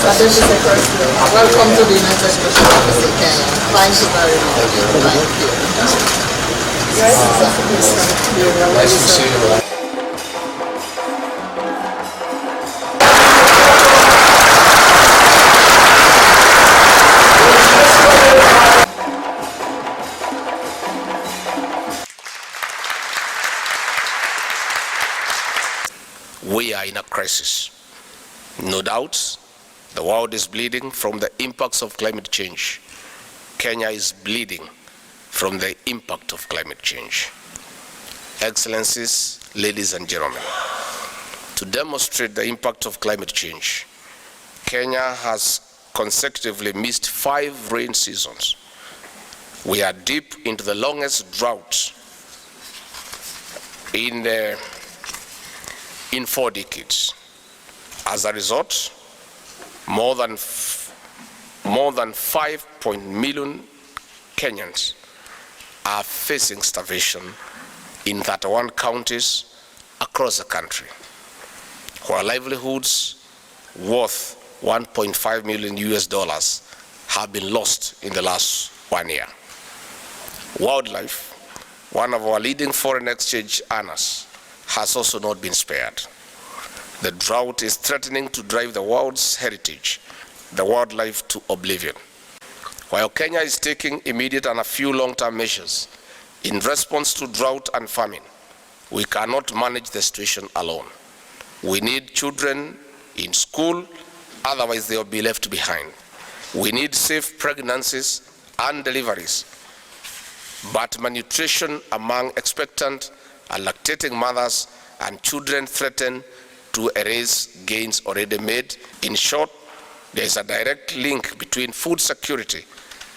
Madam Secretary, welcome to the United Nations Office in Kenya. Thank you very much. Thank you. Nice to see you. We are in a crisis. No doubt, the world is bleeding from the impacts of climate change. Kenya is bleeding from the impact of climate change. Excellencies, ladies and gentlemen, to demonstrate the impact of climate change, Kenya has consecutively missed 5 rain seasons. We are deep into the longest drought in 4 decades. As a result, more than 5 million Kenyans are facing starvation in 31 counties across the country, where livelihoods worth $1.5 million have been lost in the last 1 year. Wildlife, one of our leading foreign exchange earners, has also not been spared. The drought is threatening to drive the world's heritage, the wildlife, to oblivion. While Kenya is taking immediate and a few long-term measures in response to drought and famine, we cannot manage the situation alone. We need children in school, otherwise they will be left behind. We need safe pregnancies and deliveries, but malnutrition among expectant and lactating mothers and children threaten to erase gains already made. In short, there is a direct link between food security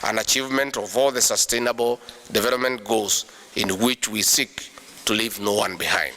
and achievement of all the sustainable development goals in which we seek to leave no one behind.